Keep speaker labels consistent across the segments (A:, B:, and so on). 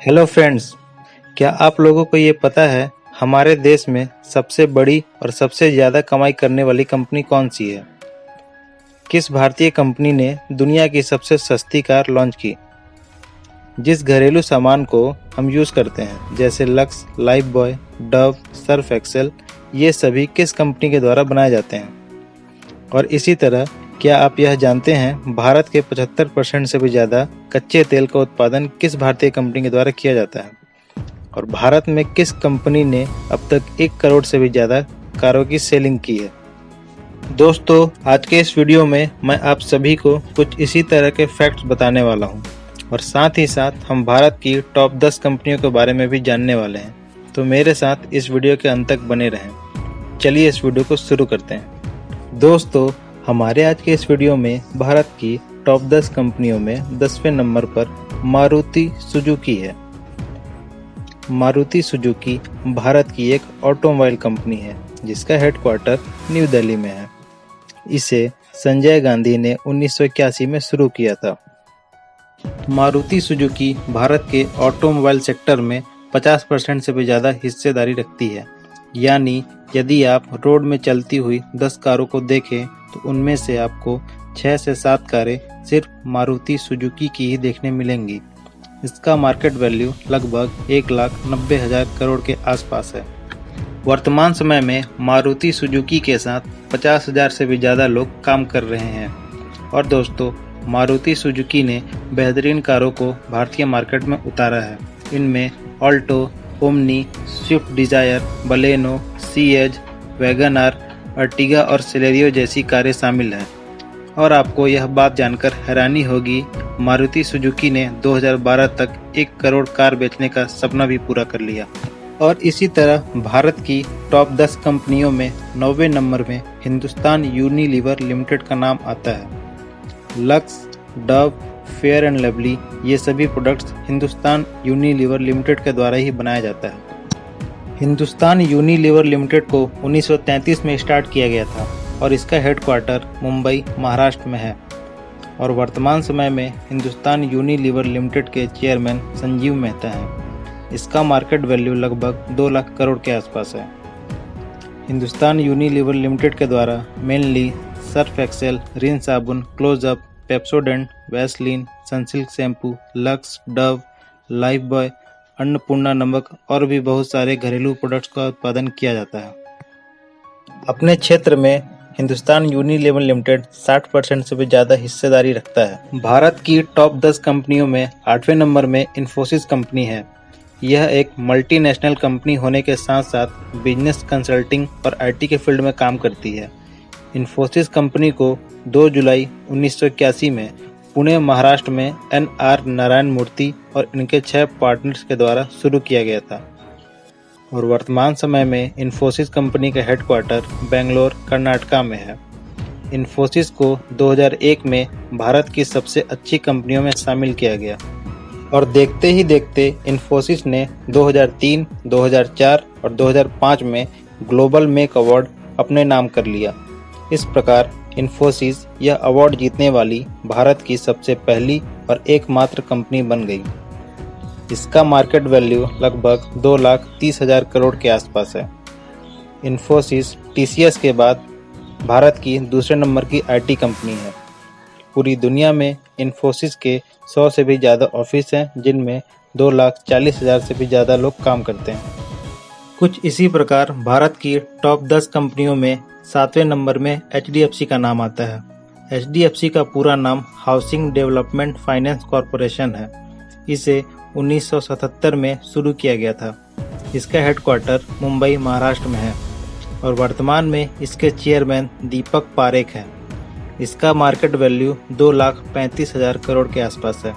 A: Hello friends, क्या आप लोगों को ये पता है हमारे देश में सबसे बड़ी और सबसे ज़्यादा कमाई करने वाली कंपनी कौन सी है? किस भारतीय कंपनी ने दुनिया की सबसे सस्ती कार लॉन्च की? जिस घरेलू सामान को हम यूज़ करते हैं जैसे Lux, Lifebuoy, Dove, Surf Excel, ये सभी किस कंपनी के द्वारा बनाए जाते हैं? और इसी तरह क्या आप यह जानते हैं भारत के 75% से भी ज़्यादा कच्चे तेल का उत्पादन किस भारतीय कंपनी के द्वारा किया जाता है? और भारत में किस कंपनी ने अब तक 1 करोड़ से भी ज़्यादा कारों की सेलिंग की है? दोस्तों, आज के इस वीडियो में मैं आप सभी को कुछ इसी तरह के फैक्ट्स बताने वाला हूं और साथ ही साथ हम भारत की टॉप 10 कंपनियों के बारे में भी जानने वाले हैं। तो मेरे साथ इस वीडियो के अंत तक बने रहें। चलिए इस वीडियो को शुरू करते हैं। दोस्तों, हमारे आज के इस वीडियो में भारत की टॉप 10 कंपनियों में 10वें नंबर पर मारुति सुजुकी है। मारुति सुजुकी भारत की एक ऑटोमोबाइल कंपनी है जिसका हेडक्वार्टर न्यू दिल्ली में है। इसे संजय गांधी ने 1981 में शुरू किया था। मारुति सुजुकी भारत के ऑटोमोबाइल सेक्टर में 50% से भी ज़्यादा हिस्सेदारी रखती है। यानी यदि आप रोड में चलती हुई 10 कारों को देखें तो उनमें से आपको 6 से 7 कारें सिर्फ मारुति सुजुकी की ही देखने मिलेंगी। इसका मार्केट वैल्यू लगभग 1,90,000 करोड़ के आसपास है। वर्तमान समय में मारुति सुजुकी के साथ 50,000 से भी ज़्यादा लोग काम कर रहे हैं। और दोस्तों, मारुति सुजुकी ने बेहतरीन कारों को भारतीय मार्केट में उतारा है। इनमें Alto, Omni, Swift Dzire, Baleno, सी-एज, वैगन आर, अर्टिगा और सेलेरियो जैसी कारें शामिल हैं। और आपको यह बात जानकर हैरानी होगी, मारुति सुजुकी ने 2012 तक 1 करोड़ कार बेचने का सपना भी पूरा कर लिया। और इसी तरह भारत की टॉप 10 कंपनियों में 9वें नंबर में हिंदुस्तान यूनिलीवर लिमिटेड का नाम आता है। Lux, Dove, fair and lovely ये सभी प्रोडक्ट्स हिंदुस्तान यूनिलीवर लिमिटेड के द्वारा ही बनाया जाता है। हिंदुस्तान यूनिलीवर लिमिटेड को 1933 में स्टार्ट किया गया था और इसका हेडक्वार्टर मुंबई, महाराष्ट्र में है। और वर्तमान समय में हिंदुस्तान यूनिलीवर लिमिटेड के चेयरमैन संजीव मेहता हैं। इसका मार्केट वैल्यू लगभग 2 लाख करोड़ के आसपास है। हिंदुस्तान यूनिलीवर लिमिटेड के द्वारा मेनली सर्फ एक्सेल, रिन साबुन, Closeup, Pepsodent, Vaseline, Sunsilk shampoo, Lux, Dove, Lifebuoy, Annapurna नमक और भी बहुत सारे घरेलू प्रोडक्ट्स का उत्पादन किया जाता है। अपने क्षेत्र में हिंदुस्तान यूनिलीवर लिमिटेड 60% से भी ज़्यादा हिस्सेदारी रखता है। भारत की टॉप 10 कंपनियों में 8वें नंबर में इन्फोसिस कंपनी है। यह एक मल्टीनेशनल कंपनी होने के साथ साथ बिजनेस कंसल्टिंग और आईटी के फील्ड में काम करती है। इन्फोसिस कंपनी को 2 जुलाई 1981 में पुणे, महाराष्ट्र में NR नारायण मूर्ति और इनके 6 पार्टनर्स के द्वारा शुरू किया गया था। और वर्तमान समय में इन्फोसिस कंपनी का हेडक्वार्टर बेंगलोर, कर्नाटका में है। इन्फोसिस को 2001 में भारत की सबसे अच्छी कंपनियों में शामिल किया गया और देखते ही देखते इन्फोसिस ने 2003, 2004 और 2005 में ग्लोबल मेक अवार्ड अपने नाम कर लिया। इस प्रकार इन्फोसिस यह अवार्ड जीतने वाली भारत की सबसे पहली और एकमात्र कंपनी बन गई। इसका मार्केट वैल्यू लगभग 2,30,000 करोड़ के आसपास है। इन्फोसिस TCS के बाद भारत की दूसरे नंबर की IT कंपनी है। पूरी दुनिया में इन्फोसिस के 100 से भी ज़्यादा ऑफिस हैं जिनमें 2,40,000 से भी ज़्यादा लोग काम करते हैं। कुछ इसी प्रकार भारत की टॉप 10 कंपनियों में 7वें नंबर में HDFC का नाम आता है। HDFC का पूरा नाम हाउसिंग डेवलपमेंट फाइनेंस कॉरपोरेशन है। इसे 1977 में शुरू किया गया था। इसका हेडक्वार्टर मुंबई, महाराष्ट्र में है और वर्तमान में इसके चेयरमैन दीपक पारेख हैं। इसका मार्केट वैल्यू 2,35,000 करोड़ के आसपास है।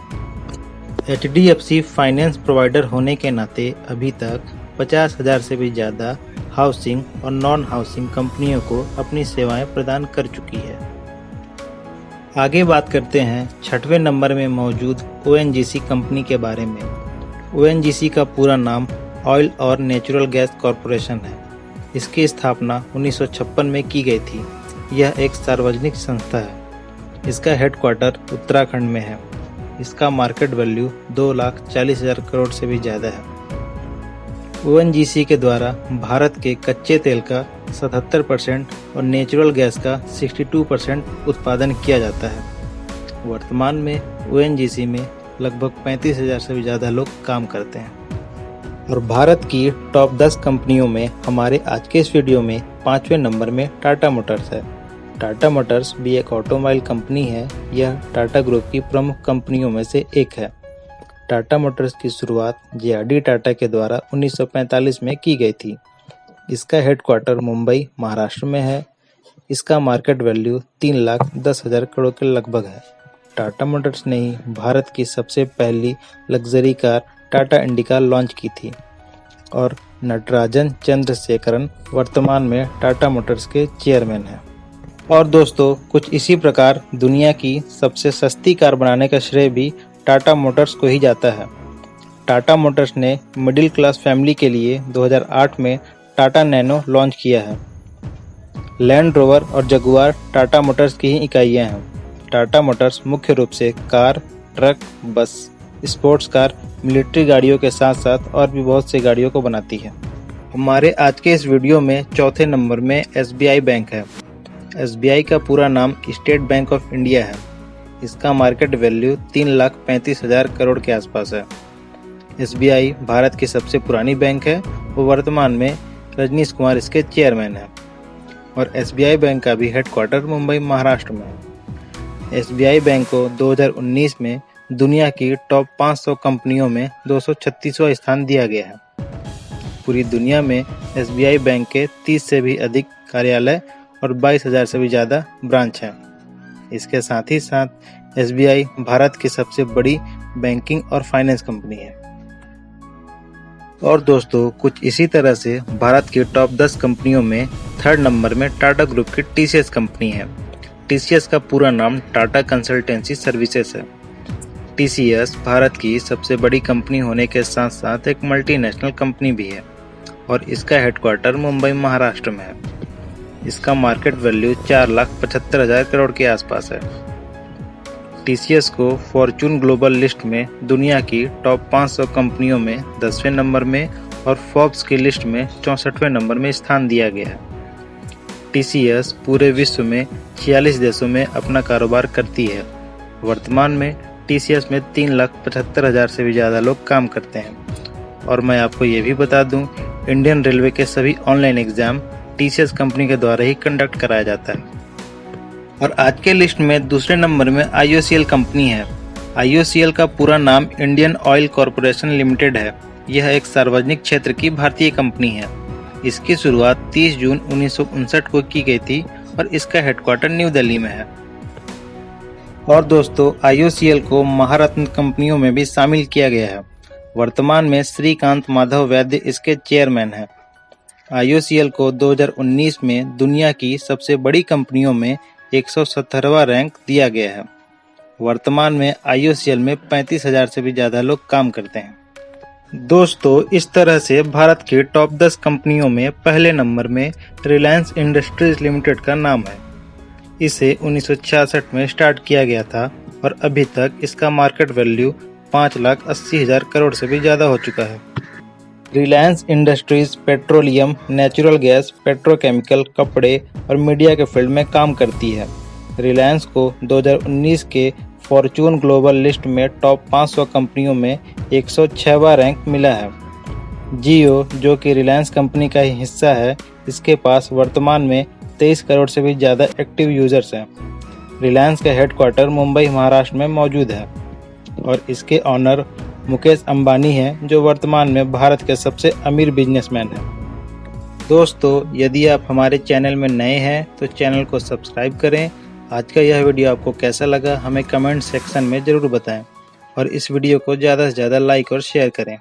A: HDFC फाइनेंस प्रोवाइडर होने के नाते अभी तक 50,000 से भी ज़्यादा हाउसिंग और नॉन हाउसिंग कंपनियों को अपनी सेवाएं प्रदान कर चुकी है। आगे बात करते हैं 6वें नंबर में मौजूद ONGC कंपनी के बारे में। ONGC का पूरा नाम ऑयल और नेचुरल गैस कॉरपोरेशन है। इसकी स्थापना 1956 में की गई थी। यह एक सार्वजनिक संस्था है। इसका हेडक्वार्टर उत्तराखंड में है। इसका मार्केट वैल्यू 2,40,000 करोड़ से भी ज़्यादा है। ONGC के द्वारा भारत के कच्चे तेल का 77% और नेचुरल गैस का 62% उत्पादन किया जाता है। वर्तमान में ONGC में लगभग 35,000 से भी ज़्यादा लोग काम करते हैं। और भारत की टॉप 10 कंपनियों में हमारे आज के इस वीडियो में 5वें नंबर में टाटा मोटर्स है। टाटा मोटर्स भी एक ऑटोमोबाइल कंपनी है। यह टाटा ग्रुप की प्रमुख कंपनियों में से एक है। टाटा मोटर्स की शुरुआत JRD टाटा के द्वारा 1945 में की गई थी। इसका हेडक्वार्टर मुंबई, महाराष्ट्र में है। इसका मार्केट वैल्यू 3,10,000 करोड़ के लगभग है। टाटा मोटर्स ने ही भारत की सबसे पहली luxury car Tata indica launch की थी और नटराजन चंद्रशेखरन वर्तमान में टाटा मोटर्स के चेयरमैन हैं। और दोस्तों, कुछ इसी प्रकार दुनिया की सबसे सस्ती कार बनाने का श्रेय भी टाटा मोटर्स को ही जाता है। टाटा मोटर्स ने मिडिल क्लास फैमिली के लिए 2008 में टाटा नैनो लॉन्च किया है। लैंड रोवर और जगुआर टाटा मोटर्स की ही इकाइयां हैं। टाटा मोटर्स मुख्य रूप से कार, ट्रक, बस, स्पोर्ट्स कार, मिलिट्री गाड़ियों के साथ साथ और भी बहुत सी गाड़ियों को बनाती है। हमारे आज के इस वीडियो में चौथे नंबर में SBI बैंक है। SBI का पूरा नाम स्टेट बैंक ऑफ इंडिया है। इसका मार्केट वैल्यू 3,35,000 करोड़ के आसपास है। SBI भारत की सबसे पुरानी बैंक है। वो वर्तमान में रजनीश कुमार इसके चेयरमैन हैं और SBI बैंक का भी हेडक्वार्टर मुंबई, महाराष्ट्र में है। SBI बैंक को 2019 में दुनिया की टॉप 500 कंपनियों में 236वां स्थान दिया गया है। पूरी दुनिया में SBI बैंक के 30 से भी अधिक कार्यालय और 22,000 से भी ज़्यादा ब्रांच हैं। इसके साथ ही साथ SBI भारत की सबसे बड़ी बैंकिंग और फाइनेंस कंपनी है। और दोस्तों, कुछ इसी तरह से भारत की टॉप 10 कंपनियों में थर्ड नंबर में टाटा ग्रुप की TCS कंपनी है। TCS का पूरा नाम टाटा कंसल्टेंसी सर्विसेज है। TCS भारत की सबसे बड़ी कंपनी होने के साथ साथ एक मल्टीनेशनल कंपनी भी है और इसका हेडक्वार्टर मुंबई, महाराष्ट्र में है। इसका मार्केट वैल्यू 4,75,000 करोड़ के आसपास है। TCS को फॉर्च्यून ग्लोबल लिस्ट में दुनिया की टॉप 500 कंपनियों में 10वें नंबर में और फोर्ब्स की लिस्ट में 64वें नंबर में स्थान दिया गया है। TCS पूरे विश्व में 46 देशों में अपना कारोबार करती है। वर्तमान में TCS में 3,75,000 से भी ज़्यादा लोग काम करते हैं। और मैं आपको ये भी बता दूं, इंडियन रेलवे के सभी ऑनलाइन एग्जाम TCS कंपनी के द्वारा ही कंडक्ट कराया जाता है। और आज के लिस्ट में दूसरे नंबर में IOCL कंपनी है। IOCL का पूरा नाम इंडियन ऑयल कॉरपोरेशन लिमिटेड है। यह एक सार्वजनिक क्षेत्र की भारतीय कंपनी है। इसकी शुरुआत 30 जून 1959 को की गई थी और इसका हेडक्वार्टर न्यू दिल्ली में है। और दोस्तों, IOCL को महारत्न कंपनियों में भी शामिल किया गया है। वर्तमान में श्रीकांत माधव वैद्य इसके चेयरमैन हैं। IOCL को 2019 में दुनिया की सबसे बड़ी कंपनियों में 117वां रैंक दिया गया है। वर्तमान में IOCL में 35,000 से भी ज़्यादा लोग काम करते हैं। दोस्तों, इस तरह से भारत की टॉप 10 कंपनियों में पहले नंबर में रिलायंस इंडस्ट्रीज लिमिटेड का नाम है। इसे 1966 में स्टार्ट किया गया था और अभी तक इसका मार्केट वैल्यू 5,80,000 करोड़ से भी ज़्यादा हो चुका है। Reliance industries petroleum, natural gas, petrochemical, कपड़े और मीडिया के फील्ड में काम करती है। रिलायंस को 2019 के फॉर्च्यून ग्लोबल लिस्ट में टॉप 500 कंपनियों में 106वां रैंक मिला है। जियो, जो कि रिलायंस कंपनी का ही हिस्सा है, इसके पास वर्तमान में 23 करोड़ से भी ज़्यादा एक्टिव यूजर्स हैं। रिलायंस का हेडक्वार्टर मुंबई, महाराष्ट्र में मौजूद है और इसके ऑनर मुकेश अंबानी हैं, जो वर्तमान में भारत के सबसे अमीर बिजनेसमैन हैं। दोस्तों, यदि आप हमारे चैनल में नए हैं तो चैनल को सब्सक्राइब करें। आज का यह वीडियो आपको कैसा लगा हमें कमेंट सेक्शन में ज़रूर बताएं और इस वीडियो को ज़्यादा से ज़्यादा लाइक और शेयर करें।